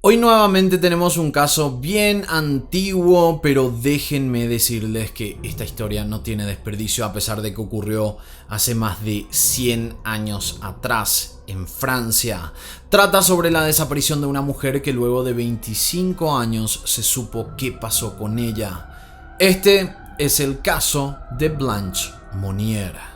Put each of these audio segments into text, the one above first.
Hoy nuevamente tenemos un caso bien antiguo, pero déjenme decirles que esta historia no tiene desperdicio a pesar de que ocurrió hace más de 100 años atrás en Francia. Trata sobre la desaparición de una mujer que luego de 25 años se supo qué pasó con ella. Este es el caso de Blanche Monnier.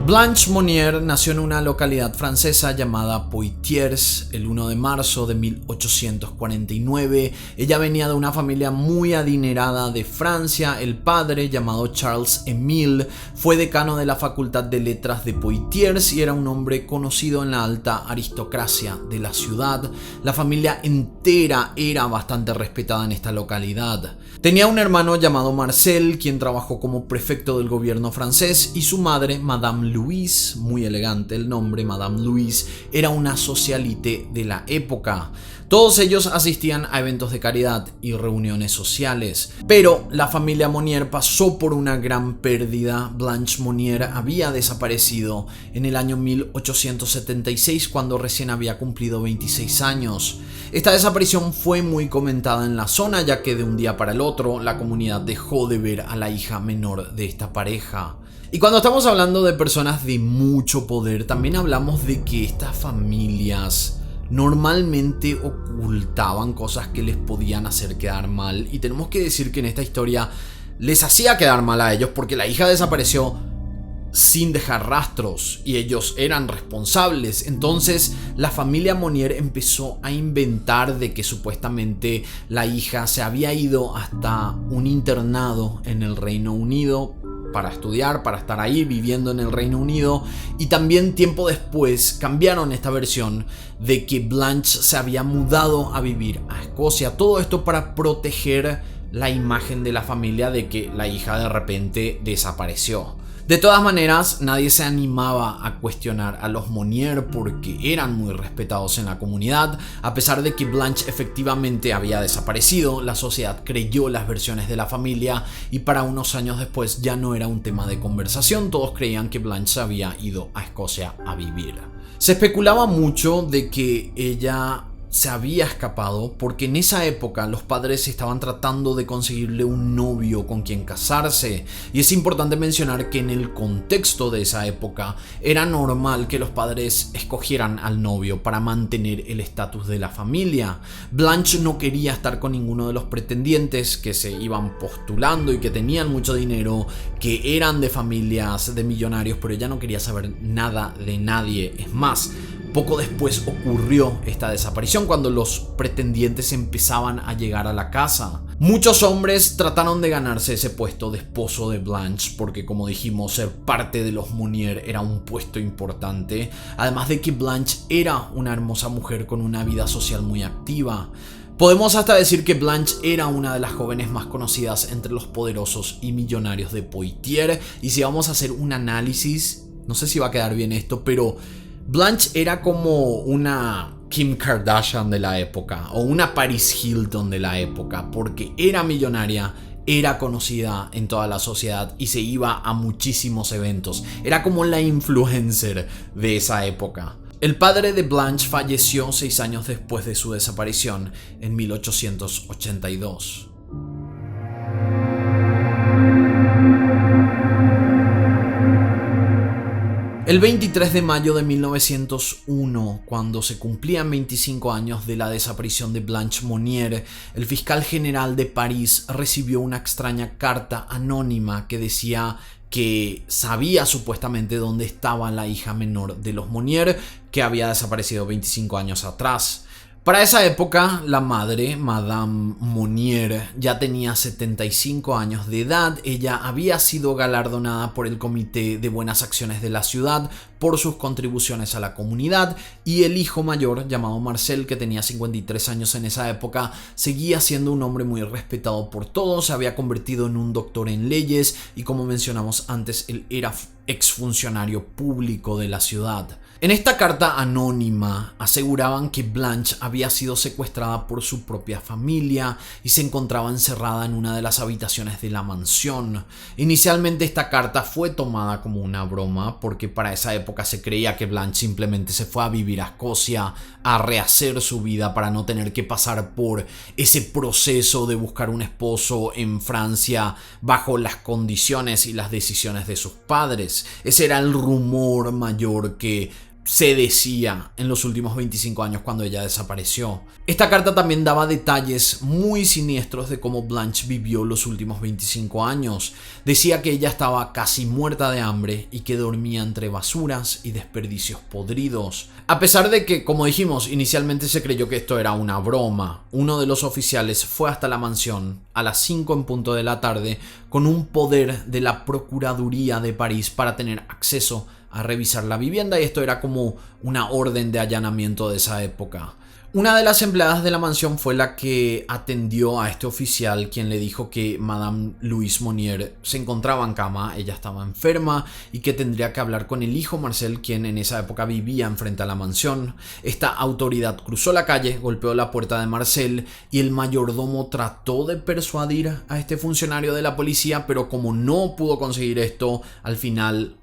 Blanche Monnier nació en una localidad francesa llamada Poitiers el 1 de marzo de 1849. Ella venía de una familia muy adinerada de Francia. El padre, llamado Charles Émile, fue decano de la Facultad de Letras de Poitiers y era un hombre conocido en la alta aristocracia de la ciudad. La familia entera era bastante respetada en esta localidad. Tenía un hermano llamado Marcel, quien trabajó como prefecto del gobierno francés, y su madre, Madame Louise, muy elegante el nombre, Madame Louise, era una socialite de la época. Todos ellos asistían a eventos de caridad y reuniones sociales. Pero la familia Monnier pasó por una gran pérdida. Blanche Monnier había desaparecido en el año 1876 cuando recién había cumplido 26 años. Esta desaparición fue muy comentada en la zona, ya que de un día para el otro la comunidad dejó de ver a la hija menor de esta pareja. Y cuando estamos hablando de personas de mucho poder, también hablamos de que estas familias normalmente ocultaban cosas que les podían hacer quedar mal. Y tenemos que decir que en esta historia les hacía quedar mal a ellos porque la hija desapareció sin dejar rastros y ellos eran responsables. Entonces la familia Monnier empezó a inventar de que supuestamente la hija se había ido hasta un internado en el Reino Unido para estudiar, para estar ahí viviendo en el Reino Unido, y también tiempo después cambiaron esta versión de que Blanche se había mudado a vivir a Escocia. Todo esto para proteger la imagen de la familia de que la hija de repente desapareció. De todas maneras, nadie se animaba a cuestionar a los Monnier porque eran muy respetados en la comunidad. A pesar de que Blanche efectivamente había desaparecido, la sociedad creyó las versiones de la familia y para unos años después ya no era un tema de conversación. Todos creían que Blanche se había ido a Escocia a vivir. Se especulaba mucho de que ella se había escapado porque en esa época los padres estaban tratando de conseguirle un novio con quien casarse, y es importante mencionar que en el contexto de esa época era normal que los padres escogieran al novio para mantener el estatus de la familia. Blanche no quería estar con ninguno de los pretendientes que se iban postulando y que tenían mucho dinero, que eran de familias de millonarios, pero ella no quería saber nada de nadie. Es más, poco después ocurrió esta desaparición cuando los pretendientes empezaban a llegar a la casa. Muchos hombres trataron de ganarse ese puesto de esposo de Blanche porque, como dijimos, ser parte de los Monnier era un puesto importante, además de que Blanche era una hermosa mujer con una vida social muy activa. Podemos hasta decir que Blanche era una de las jóvenes más conocidas entre los poderosos y millonarios de Poitiers, y si vamos a hacer un análisis, no sé si va a quedar bien esto, pero Blanche era como una Kim Kardashian de la época o una Paris Hilton de la época, porque era millonaria, era conocida en toda la sociedad y se iba a muchísimos eventos. Era como la influencer de esa época. El padre de Blanche falleció 6 años después de su desaparición, en 1882. El 23 de mayo de 1901, cuando se cumplían 25 años de la desaparición de Blanche Monnier, el fiscal general de París recibió una extraña carta anónima que decía que sabía supuestamente dónde estaba la hija menor de los Monnier, que había desaparecido 25 años atrás. Para esa época, la madre, Madame Monnier, ya tenía 75 años de edad. Ella había sido galardonada por el Comité de Buenas Acciones de la ciudad por sus contribuciones a la comunidad, y el hijo mayor, llamado Marcel, que tenía 53 años en esa época, seguía siendo un hombre muy respetado por todos. Se había convertido en un doctor en leyes y, como mencionamos antes, él era exfuncionario público de la ciudad. En esta carta anónima aseguraban que Blanche había sido secuestrada por su propia familia y se encontraba encerrada en una de las habitaciones de la mansión. Inicialmente esta carta fue tomada como una broma porque para esa época se creía que Blanche simplemente se fue a vivir a Escocia a rehacer su vida para no tener que pasar por ese proceso de buscar un esposo en Francia bajo las condiciones y las decisiones de sus padres. Ese era el rumor mayor que se decía en los últimos 25 años cuando ella desapareció. Esta carta también daba detalles muy siniestros de cómo Blanche vivió los últimos 25 años. Decía que ella estaba casi muerta de hambre y que dormía entre basuras y desperdicios podridos. A pesar de que, como dijimos, inicialmente se creyó que esto era una broma, uno de los oficiales fue hasta la mansión a las 5 en punto de la tarde con un poder de la Procuraduría de París para tener acceso a revisar la vivienda, y esto era como una orden de allanamiento de esa época. Una de las empleadas de la mansión fue la que atendió a este oficial, quien le dijo que Madame Louise Monnier se encontraba en cama, ella estaba enferma y que tendría que hablar con el hijo Marcel, quien en esa época vivía enfrente a la mansión. Esta autoridad cruzó la calle, golpeó la puerta de Marcel y el mayordomo trató de persuadir a este funcionario de la policía, pero como no pudo conseguir esto, al final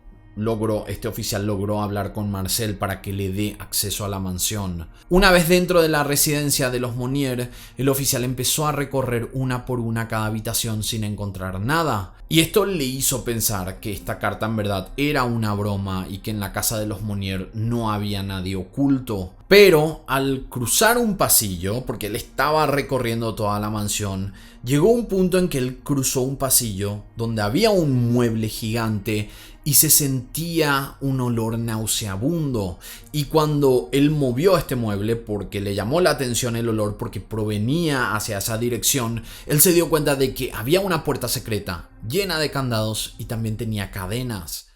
este oficial logró hablar con Marcel para que le dé acceso a la mansión. Una vez dentro de la residencia de los Monnier, el oficial empezó a recorrer una por una cada habitación sin encontrar nada. Y esto le hizo pensar que esta carta en verdad era una broma y que en la casa de los Monnier no había nadie oculto. Pero al cruzar un pasillo, porque él estaba recorriendo toda la mansión, llegó un punto en que él cruzó un pasillo donde había un mueble gigante y se sentía un olor nauseabundo. Y cuando él movió este mueble, porque le llamó la atención el olor porque provenía hacia esa dirección, él se dio cuenta de que había una puerta secreta llena de candados y también tenía cadenas.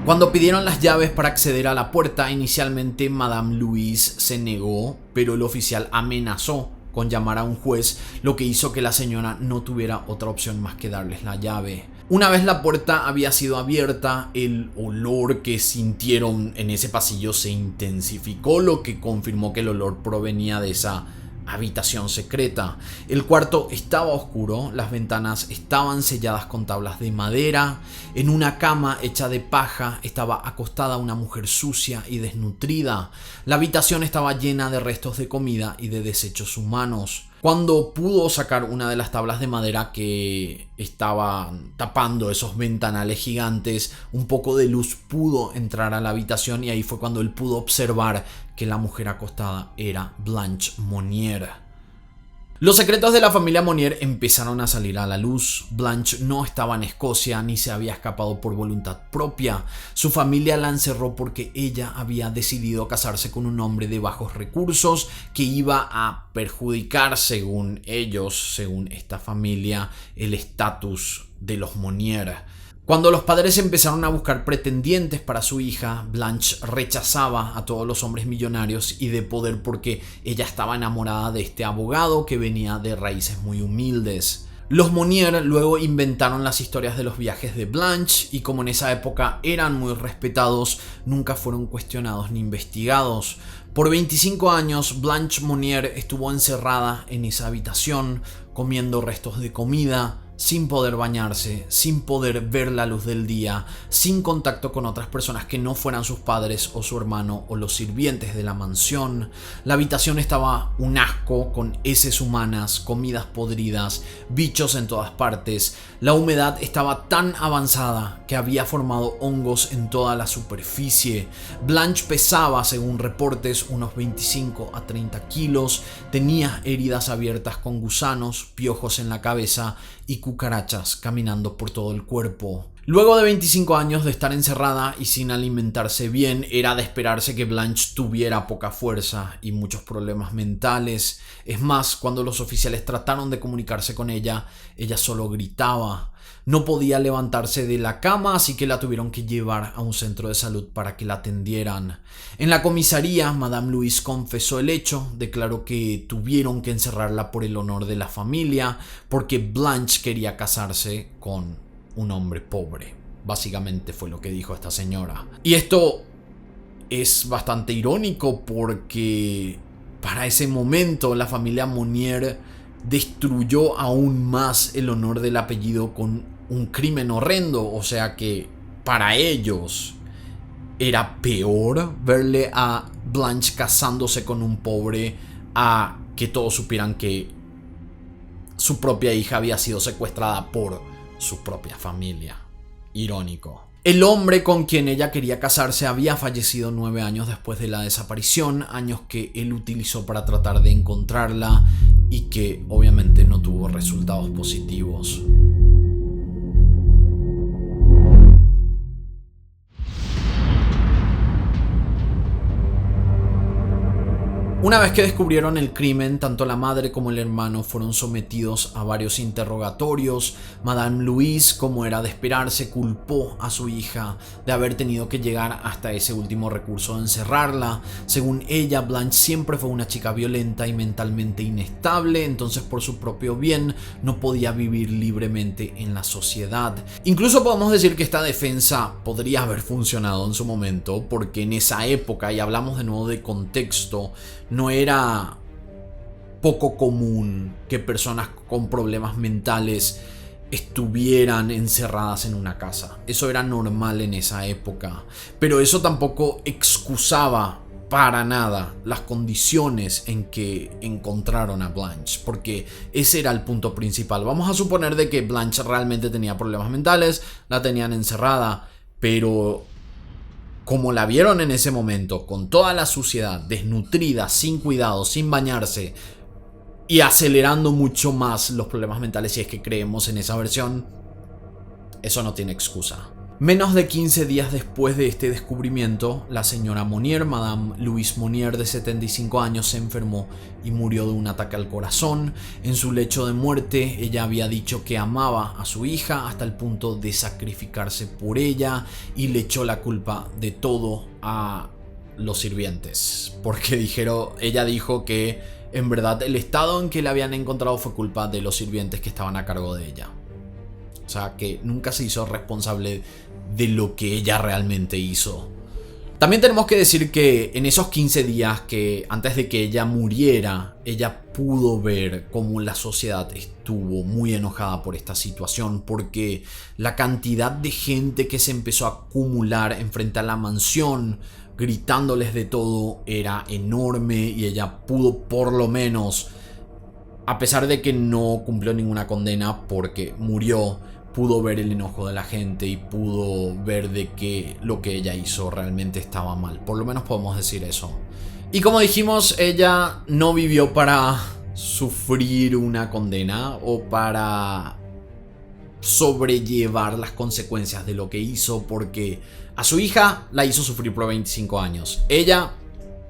Cuando pidieron las llaves para acceder a la puerta, inicialmente Madame Louise se negó, pero el oficial amenazó con llamar a un juez, lo que hizo que la señora no tuviera otra opción más que darles la llave. Una vez la puerta había sido abierta, el olor que sintieron en ese pasillo se intensificó, lo que confirmó que el olor provenía de esa habitación secreta. El cuarto estaba oscuro, las ventanas estaban selladas con tablas de madera. En una cama hecha de paja estaba acostada una mujer sucia y desnutrida. La habitación estaba llena de restos de comida y de desechos humanos. Cuando pudo sacar una de las tablas de madera que estaba tapando esos ventanales gigantes, un poco de luz pudo entrar a la habitación y ahí fue cuando él pudo observar que la mujer acostada era Blanche Monnier. Los secretos de la familia Monnier empezaron a salir a la luz. Blanche no estaba en Escocia ni se había escapado por voluntad propia. Su familia la encerró porque ella había decidido casarse con un hombre de bajos recursos que iba a perjudicar, según ellos, según esta familia, el estatus de los Monnier. Cuando los padres empezaron a buscar pretendientes para su hija, Blanche rechazaba a todos los hombres millonarios y de poder porque ella estaba enamorada de este abogado que venía de raíces muy humildes. Los Monnier luego inventaron las historias de los viajes de Blanche y como en esa época eran muy respetados, nunca fueron cuestionados ni investigados. Por 25 años, Blanche Monnier estuvo encerrada en esa habitación, comiendo restos de comida, sin poder bañarse, sin poder ver la luz del día, sin contacto con otras personas que no fueran sus padres o su hermano o los sirvientes de la mansión. La habitación estaba un asco, con heces humanas, comidas podridas, bichos en todas partes. La humedad estaba tan avanzada que había formado hongos en toda la superficie. Blanche pesaba, según reportes, unos 25 a 30 kilos, tenía heridas abiertas con gusanos, piojos en la cabeza y cucarachas caminando por todo el cuerpo. Luego de 25 años de estar encerrada y sin alimentarse bien, era de esperarse que Blanche tuviera poca fuerza y muchos problemas mentales. Es más, cuando los oficiales trataron de comunicarse con ella, ella solo gritaba. No podía levantarse de la cama, así que la tuvieron que llevar a un centro de salud para que la atendieran. En la comisaría, Madame Louise confesó el hecho, declaró que tuvieron que encerrarla por el honor de la familia, porque Blanche quería casarse con un hombre pobre. Básicamente fue lo que dijo esta señora. Y esto es bastante irónico porque para ese momento la familia Monnier destruyó aún más el honor del apellido con un crimen horrendo. O sea que para ellos era peor verle a Blanche casándose con un pobre a que todos supieran que su propia hija había sido secuestrada por su propia familia. Irónico. El hombre con quien ella quería casarse había fallecido 9 años después de la desaparición, años que él utilizó para tratar de encontrarla y que obviamente no tuvo resultados positivos. Una vez que descubrieron el crimen, tanto la madre como el hermano fueron sometidos a varios interrogatorios. Madame Louise, como era de esperarse, culpó a su hija de haber tenido que llegar hasta ese último recurso de encerrarla. Según ella, Blanche siempre fue una chica violenta y mentalmente inestable, entonces por su propio bien no podía vivir libremente en la sociedad. Incluso podemos decir que esta defensa podría haber funcionado en su momento, porque en esa época, y hablamos de nuevo de contexto, no era poco común que personas con problemas mentales estuvieran encerradas en una casa. Eso era normal en esa época. Pero eso tampoco excusaba para nada las condiciones en que encontraron a Blanche, porque ese era el punto principal. Vamos a suponer de que Blanche realmente tenía problemas mentales, la tenían encerrada, pero como la vieron en ese momento, con toda la suciedad, desnutrida, sin cuidado, sin bañarse y acelerando mucho más los problemas mentales, si es que creemos en esa versión, eso no tiene excusa. Menos de 15 días después de este descubrimiento, la señora Monnier, Madame Louise Monnier, de 75 años, se enfermó y murió de un ataque al corazón. En su lecho de muerte, ella había dicho que amaba a su hija hasta el punto de sacrificarse por ella y le echó la culpa de todo a los sirvientes. Porque ella dijo que en verdad el estado en que la habían encontrado fue culpa de los sirvientes que estaban a cargo de ella. O sea, que nunca se hizo responsable de lo que ella realmente hizo. También tenemos que decir que en esos 15 días que antes de que ella muriera, ella pudo ver cómo la sociedad estuvo muy enojada por esta situación, porque la cantidad de gente que se empezó a acumular enfrente a la mansión, gritándoles de todo, era enorme, y ella pudo, por lo menos, a pesar de que no cumplió ninguna condena porque murió, pudo ver el enojo de la gente y pudo ver de que lo que ella hizo realmente estaba mal. Por lo menos podemos decir eso. Y como dijimos, ella no vivió para sufrir una condena o para sobrellevar las consecuencias de lo que hizo, porque a su hija la hizo sufrir por 25 años. Ella,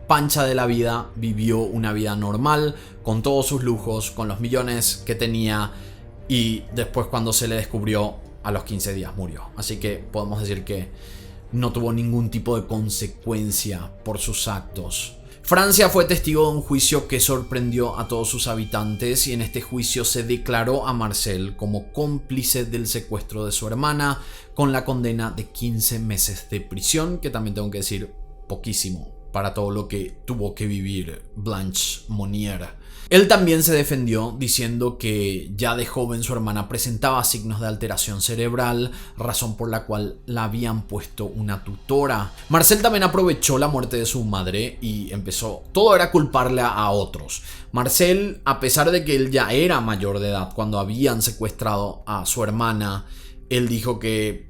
pancha de la vida, vivió una vida normal, con todos sus lujos, con los millones que tenía. Y después, cuando se le descubrió, a los 15 días murió. Así que podemos decir que no tuvo ningún tipo de consecuencia por sus actos. Francia fue testigo de un juicio que sorprendió a todos sus habitantes, y en este juicio se declaró a Marcel como cómplice del secuestro de su hermana, con la condena de 15 meses de prisión, que también tengo que decir poquísimo para todo lo que tuvo que vivir Blanche Monnier. Él también se defendió diciendo que ya de joven su hermana presentaba signos de alteración cerebral, razón por la cual la habían puesto una tutora. Marcel también aprovechó la muerte de su madre y todo era culparle a otros. Marcel, a pesar de que él ya era mayor de edad cuando habían secuestrado a su hermana, él dijo que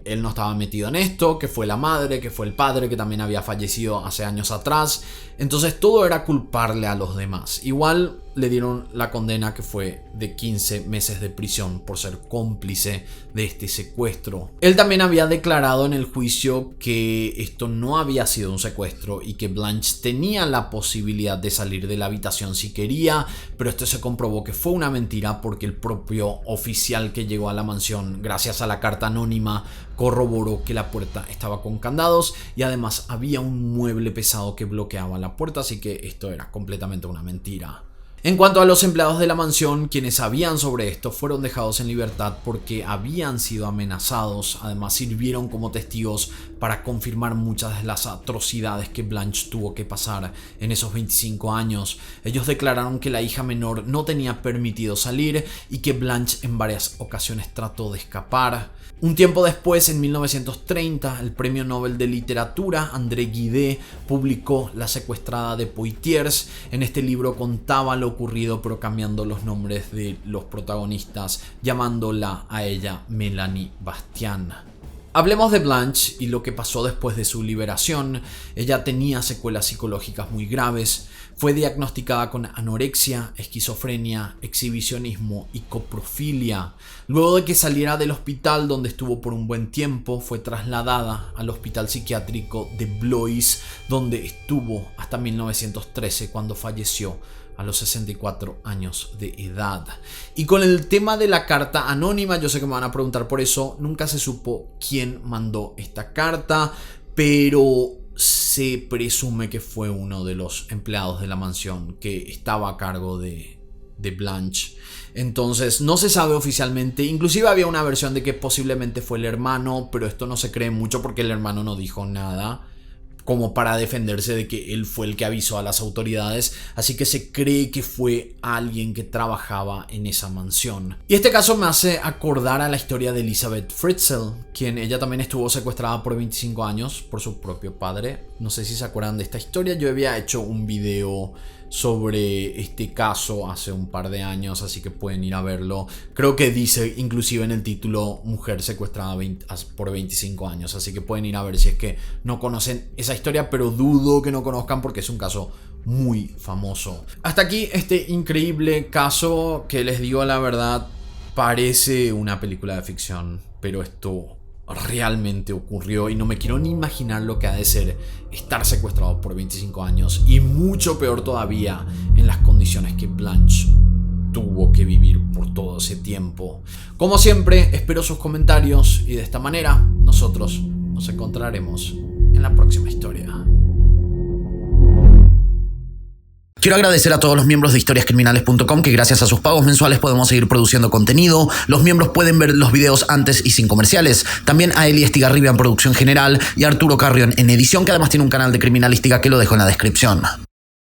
él no estaba metido en esto, que fue la madre, que fue el padre, que también había fallecido hace años atrás. Entonces todo era culparle a los demás. Igual le dieron la condena, que fue de 15 meses de prisión por ser cómplice de este secuestro. Él también había declarado en el juicio que esto no había sido un secuestro y que Blanche tenía la posibilidad de salir de la habitación si quería, pero esto se comprobó que fue una mentira, porque el propio oficial que llegó a la mansión, gracias a la carta anónima, corroboró que la puerta estaba con candados y además había un mueble pesado que bloqueaba la puerta, así que esto era completamente una mentira. En cuanto a los empleados de la mansión, quienes sabían sobre esto fueron dejados en libertad porque habían sido amenazados. Además, sirvieron como testigos para confirmar muchas de las atrocidades que Blanche tuvo que pasar en esos 25 años. Ellos declararon que la hija menor no tenía permitido salir y que Blanche en varias ocasiones trató de escapar. Un tiempo después, en 1930, el premio Nobel de Literatura André Gide publicó La secuestrada de Poitiers. En este libro contaba lo ocurrido, pero cambiando los nombres de los protagonistas, llamándola a ella Melanie Bastian. Hablemos de Blanche y lo que pasó después de su liberación. Ella tenía secuelas psicológicas muy graves. Fue diagnosticada con anorexia, esquizofrenia, exhibicionismo y coprofilia. Luego de que saliera del hospital donde estuvo por un buen tiempo, fue trasladada al hospital psiquiátrico de Blois, donde estuvo hasta 1913, cuando falleció a los 64 años de edad. Y con el tema de la carta anónima, yo sé que me van a preguntar por eso, nunca se supo quién mandó esta carta, pero se presume que fue uno de los empleados de la mansión que estaba a cargo de Blanche. Entonces no se sabe oficialmente. Inclusive había una versión de que posiblemente fue el hermano, pero esto no se cree mucho porque el hermano no dijo nada como para defenderse de que él fue el que avisó a las autoridades, así que se cree que fue alguien que trabajaba en esa mansión. Y este caso me hace acordar a la historia de Elisabeth Fritzl, quien ella también estuvo secuestrada por 25 años por su propio padre. No sé si se acuerdan de esta historia, yo había hecho un video sobre este caso hace un par de años, así que pueden ir a verlo. Creo que dice inclusive en el título mujer secuestrada por 25 años, así que pueden ir a ver si es que no conocen esa historia, pero dudo que no conozcan porque es un caso muy famoso. Hasta aquí este increíble caso que, les digo la verdad, parece una película de ficción, pero esto realmente ocurrió y no me quiero ni imaginar lo que ha de ser estar secuestrado por 25 años y mucho peor todavía en las condiciones que Blanche tuvo que vivir por todo ese tiempo. Como siempre, espero sus comentarios y de esta manera nosotros nos encontraremos en la próxima historia. Quiero agradecer a todos los miembros de historiascriminales.com que gracias a sus pagos mensuales podemos seguir produciendo contenido. Los miembros pueden ver los videos antes y sin comerciales. También a Eli Estigarribia en producción general y a Arturo Carrión en edición, que además tiene un canal de criminalística que lo dejo en la descripción.